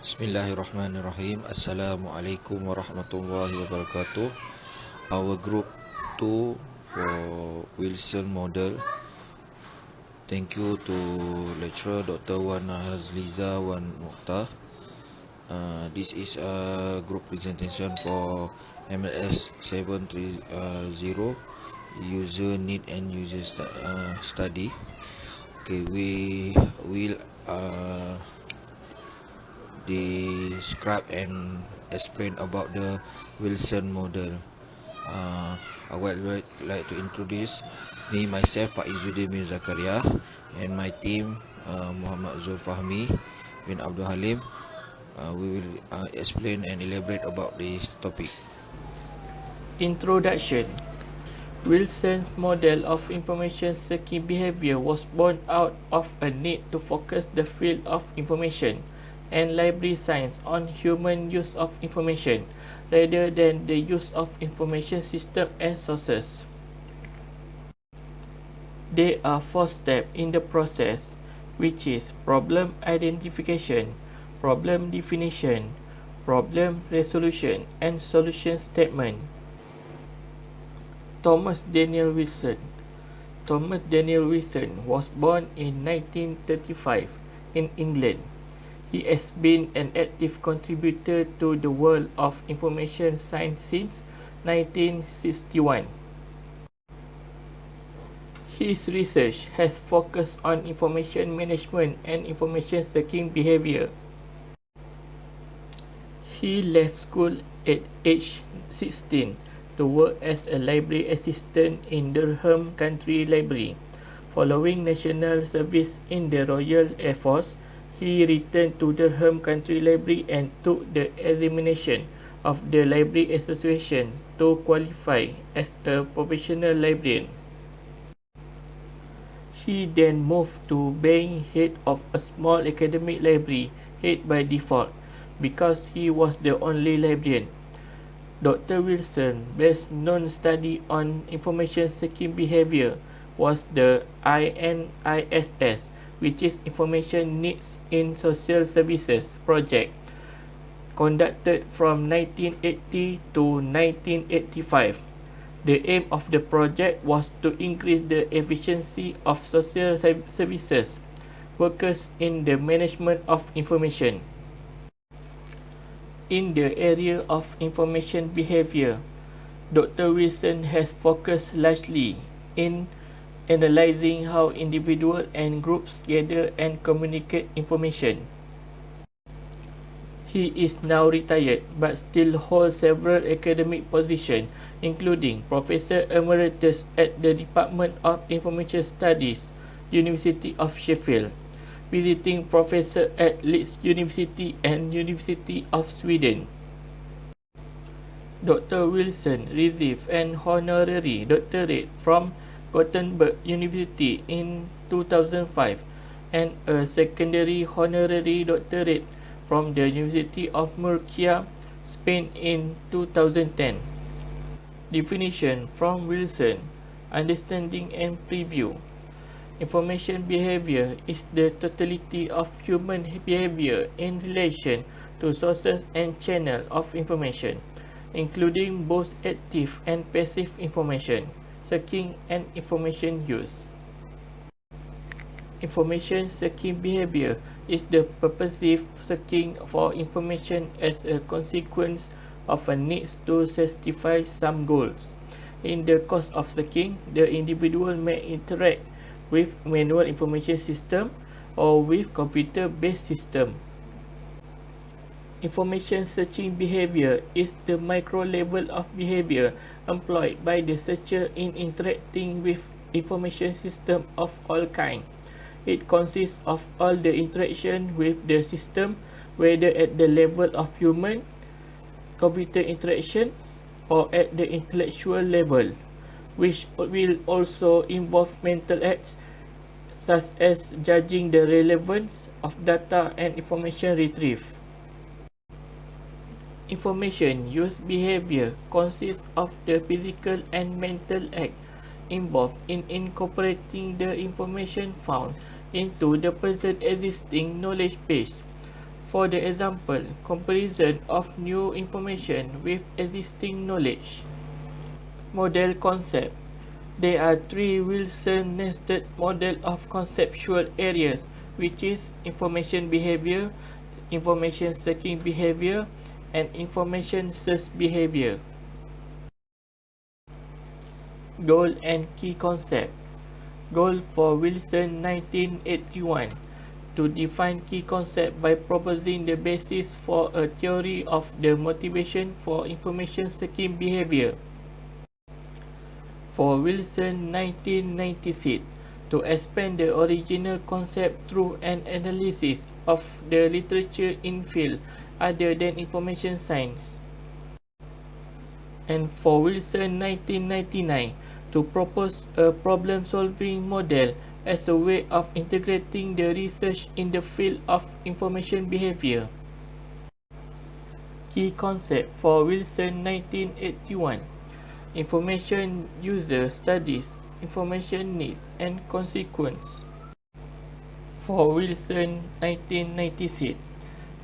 Bismillahirrahmanirrahim. Assalamualaikum warahmatullahi wabarakatuh. Our group 2 for Wilson model. Thank you to lecturer Dr. Wan Hazliza Wan Mokhtar. This is a group presentation for MLS730 user need and user study. Okay, we will describe and explain about the Wilson model. I would like to introduce me myself, Pak Izzuddin bin Zakaria, and my team, Muhammad Zulfahmi bin Abdul Halim. We will explain and elaborate about this topic. Introduction. Wilson's model of information-seeking behavior was born out of a need to focus the field of information and library science on human use of information rather than the use of information system and sources. There are 4 steps in the process, which is problem identification, problem definition, problem resolution, and solution statement. Thomas Daniel Wilson. Thomas Daniel Wilson was born in 1935 in England. He has been an active contributor to the world of information science since 1961. His research has focused on information management and information seeking behavior. He left school at age 16 to work as a library assistant in Durham Country Library. Following national service in the Royal Air Force, he returned to Durham Country Library and took the examination of the Library Association to qualify as a professional librarian. He then moved to being head of a small academic library, head by default, because he was the only librarian. Dr. Wilson's best known study on information seeking behavior was the INISS, which is Information Needs in Social Services project, conducted from 1980 to 1985. The aim of the project was to increase the efficiency of social services workers in the management of information. In the area of information behavior, Dr. Wilson has focused largely in analyzing how individuals and groups gather and communicate information. He is now retired but still holds several academic positions, including Professor Emeritus at the Department of Information Studies, University of Sheffield, visiting professor at Leeds University and University of Sweden. Dr. Wilson received an honorary doctorate from Gothenburg University in 2005 and a secondary honorary doctorate from the University of Murcia, Spain in 2010. Definition from Wilson: Understanding and Preview. Information behavior is the totality of human behavior in relation to sources and channels of information, including both active and passive information seeking and information use. Information seeking behavior is the purposive seeking for information as a consequence of a need to satisfy some goals. In the course of seeking, the individual may interact with manual information system or with computer-based system. Information searching behavior is the micro level of behavior employed by the searcher in interacting with information system of all kinds. It consists of all the interaction with the system, whether at the level of human computer interaction or at the intellectual level, which will also involve mental acts such as judging the relevance of data and information retrieved. Information use behavior consists of the physical and mental act involved in incorporating the information found into the present existing knowledge base. For the example, comparison of new information with existing knowledge. Model concept. There are three Wilson nested model of conceptual areas, which is information behavior, information seeking behavior, and information search behavior. Goal and key concept. Goal for Wilson 1981 to define key concept by proposing the basis for a theory of the motivation for information seeking behavior. For Wilson 1996 to expand the original concept through an analysis of the literature in field other than information science. And for Wilson 1999 to propose a problem-solving model as a way of integrating the research in the field of information behavior. Key concept for Wilson 1981. Information user studies, information needs and consequence. For Wilson 1996,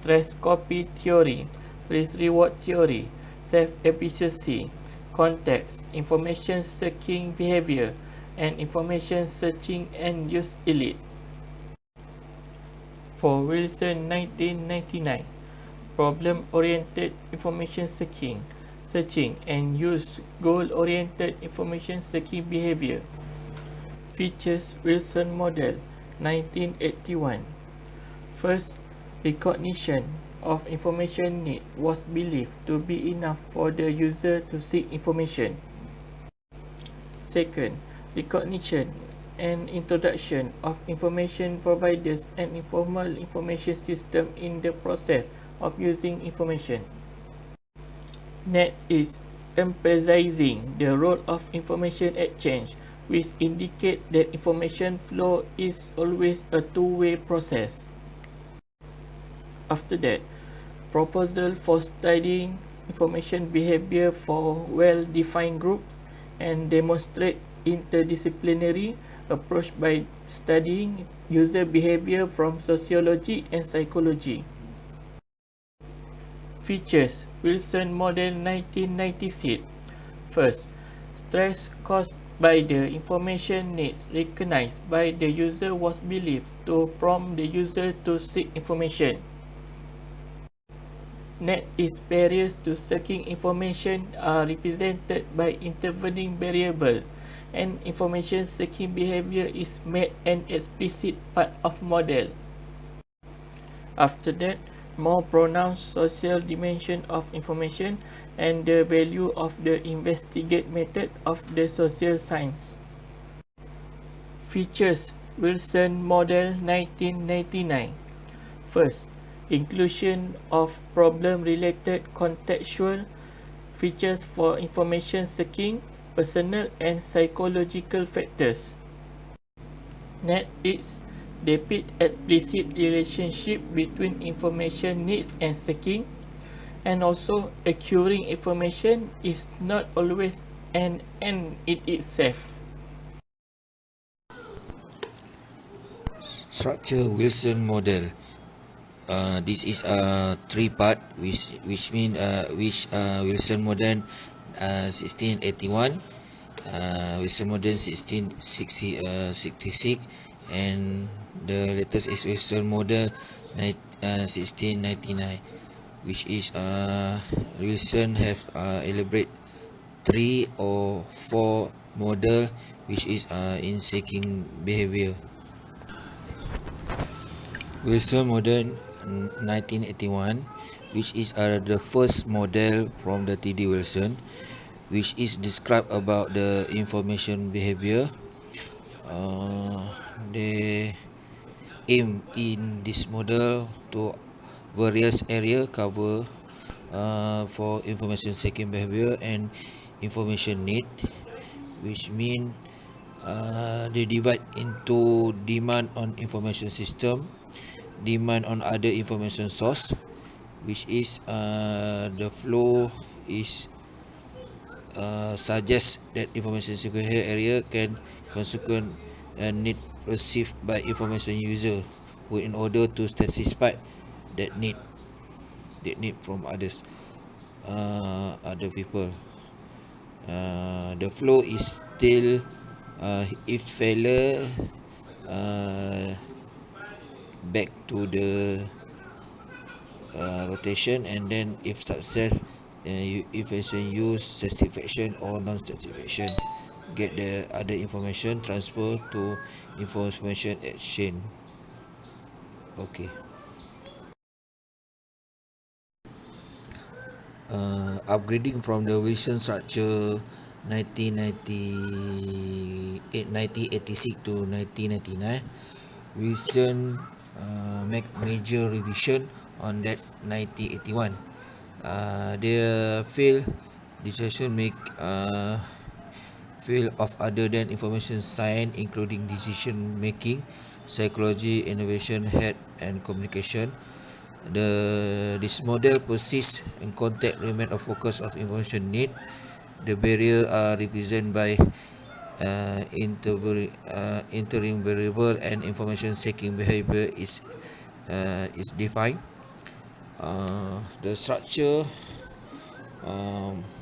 stress copy theory, risk-reward theory, self-efficacy, context, information seeking behavior, and information searching and use elite. For Wilson 1999, problem-oriented information seeking, searching and use goal-oriented information seeking behavior. Features Wilson model 1981. First, recognition of information need was believed to be enough for the user to seek information. Second, recognition and introduction of information providers and informal information system in the process of using information. Next is emphasizing the role of information exchange, which indicate that information flow is always a two-way process. After that, proposal for studying information behavior for well-defined groups and demonstrate interdisciplinary approach by studying user behavior from sociology and psychology. Features Wilson model 1996. First, stress caused by the information need recognized by the user was believed to prompt the user to seek information. Next is barriers to seeking information are represented by intervening variable, and information seeking behavior is made an explicit part of model. After that, more pronounced social dimension of information and the value of the investigate method of the social science. Features Wilson model 1999. First, inclusion of problem-related contextual features for information seeking, personal and psychological factors. Next is depict explicit relationship between information needs and seeking, and also acquiring information is not always an end in itself. Structure Wilson model. This is a three-part, which Wilson model 1681, Wilson model 1666, and the latest is Wilson model 1699, which is Wilson have elaborate 3 or 4 model, which is in seeking behavior. Wilson model 1981, which is the first model from the TD Wilson, which is describe about the information behavior. They aim in this model to various area cover for information seeking behavior and information need, which mean they divide into demand on information system, demand on other information source, which is the flow is suggests that information seeking area can consequent need perceived by information user who in order to satisfy that need from other people. The flow is still if failure, back to the rotation, and then if success, if it's use satisfaction or non-satisfaction, get the other information transfer to information exchange. Okay. Upgrading from the Wilson structure 1986 to 1999, Wilson make major revision on that 1981. Their field decision make field of other than information science, including decision making, psychology, innovation, health, and communication. This model persists and contact remain a focus of information need. The barrier are represented by interim variable, and information seeking behavior is defined. The structure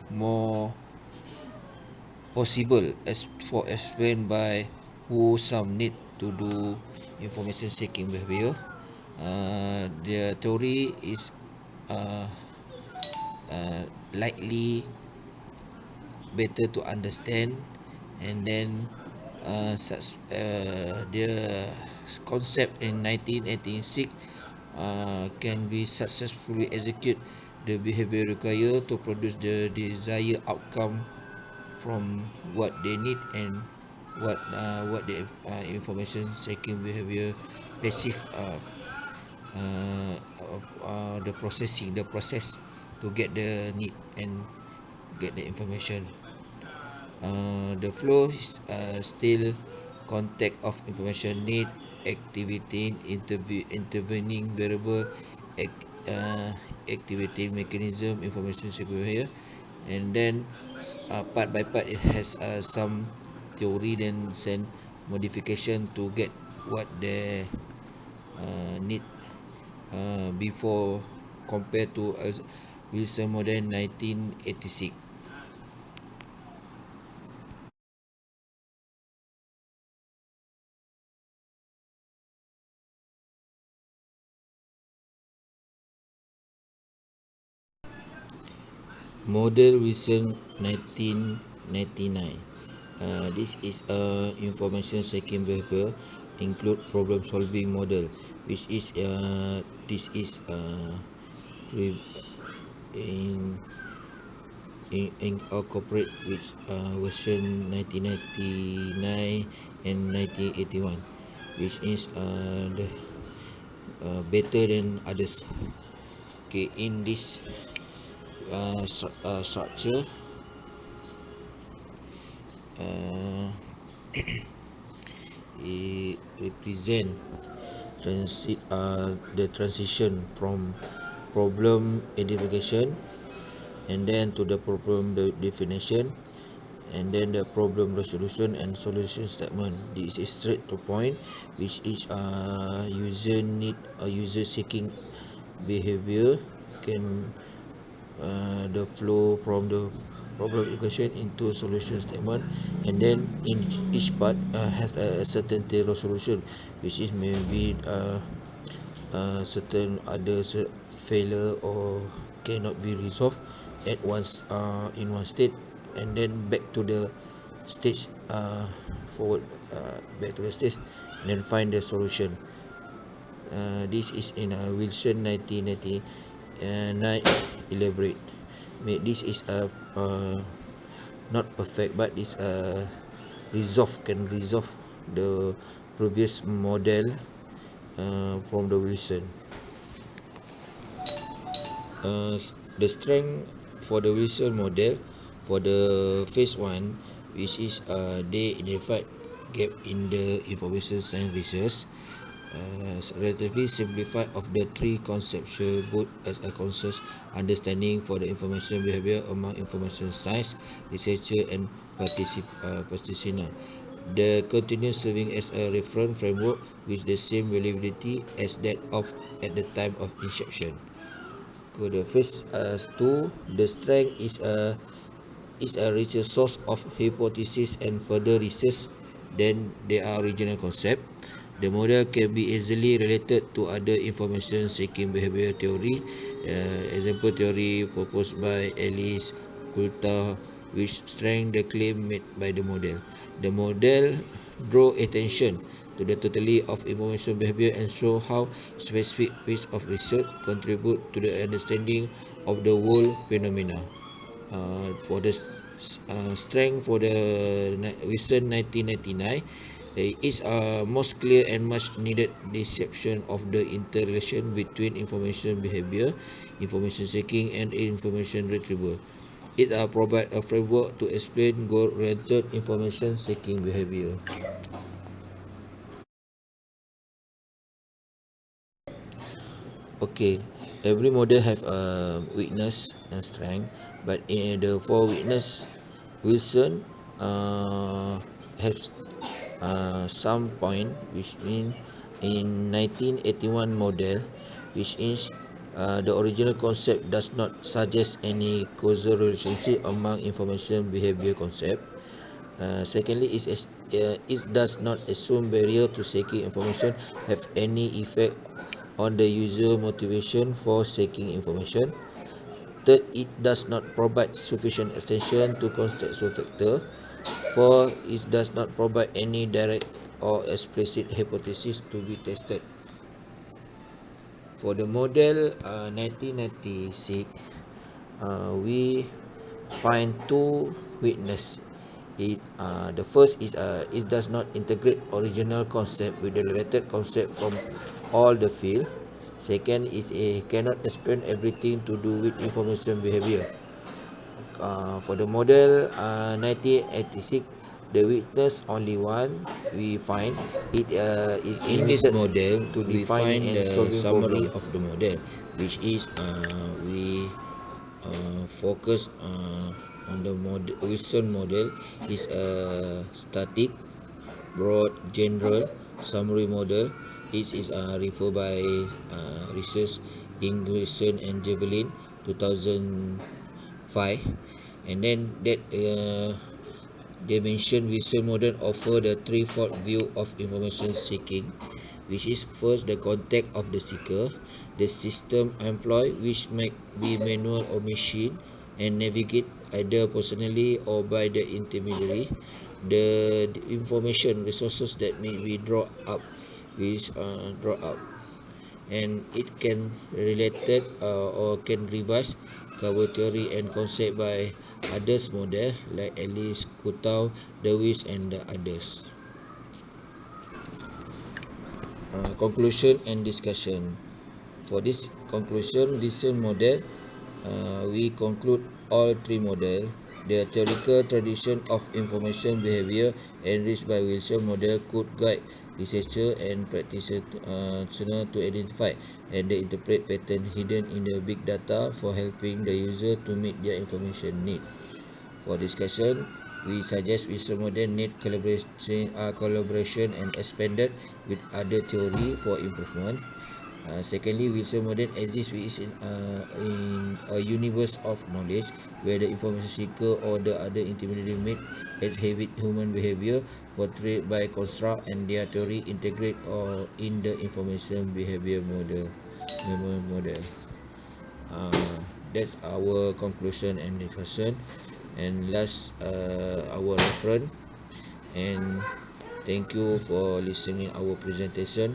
more possible as for explained by who some need to do information seeking behavior. The theory is likely better to understand, and then the concept in 1986 can be successfully execute the behavior required to produce the desired outcome from what they need, and what the information seeking behavior passive the process to get the need and get the information. The flow is still contact of information need, activity, intervening variable, activity mechanism, information seeking behavior, and then part by part it has some theory, then send modification to get what they need before compared to Wilson model 1986. Model Wilson 1999. This is a information seeking behavior include problem solving model, which is this is in incorporate with version 1999 and 1981, which is the better than others. Okay, in this structure, it represent the transition from problem identification, and then to the problem definition, and then the problem resolution and solution statement. This is straight to point, which is user need or user seeking behavior can the flow from the problem equation into solution statement, and then in each part has a certainty resolution, which is maybe certain other failure or cannot be resolved at once in one state, and then back to the stage forward back to the stage, and then find the solution. This is in Wilson 1999 elaborate. This is not perfect, but this can resolve the previous model from the Wilson. The strength for the Wilson model for the phase 1, which is they identified gap in the information science research, relatively simplified of the three conceptual both as a consensus understanding for the information behavior among information science researcher and practitioner. The continues serving as a reference framework with the same validity as that of at the time of inception. The first two, the strength is a richer source of hypothesis and further research than their original concept. The model can be easily related to other information-seeking behavior theory, example theory proposed by Alice Coulthard, which strengthens the claim made by the model. The model draw attention to the totality of information behavior and show how specific piece of research contribute to the understanding of the whole phenomena. For the strength for the recent 1999 is a most clear and much needed deception of the interrelation between information behavior, information seeking, and information retrieval. It provides a framework to explain goal-oriented information seeking behavior. Okay, every model have a weakness and strength, but in the four weakness, Wilson has some point, which mean in 1981 model, which is the original concept does not suggest any causal relationship among information behavior concept. Secondly, it does not assume barrier to seeking information have any effect on the user motivation for seeking information. Third, it does not provide sufficient extension to contextual factor. Four, it does not provide any direct or explicit hypothesis to be tested. For the model 1996, we find two weaknesses. The first is it does not integrate original concept with the related concept from all the field. Second is it cannot explain everything to do with information behavior. For the model 1986, the weakness only one we find it is in this model to define and solving summary of the model, which is we focus on the model. Wilson model is a static, broad, general summary model. It is referred by research in Wilson and Javelin 2005, and then that they mention Wilson model offer the threefold view of information seeking, which is first the context of the seeker, the system employed, which might be manual or machine, and navigate either personally or by the intermediary, the information resources that may be drawn up, and it can related or can revise cover theory and concept by others model like Alice, Coulthard, Lewis, and the others. Conclusion and discussion. For this conclusion, Wilson model, we conclude all three models. The theoretical tradition of information behavior enriched by Wilson model could guide researcher and practitioner to identify and interpret patterns hidden in the big data for helping the user to meet their information need. For discussion, we suggest Wilson model need collaboration and expanded with other theory for improvement. Secondly, Wilson model exists in a universe of knowledge where the information seeker or the other intermediary may exhibit human behavior portrayed by construct and their theory integrate or in the information behavior model. That's our conclusion and discussion. And last, our reference. And thank you for listening our presentation.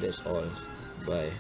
That's all. Bye.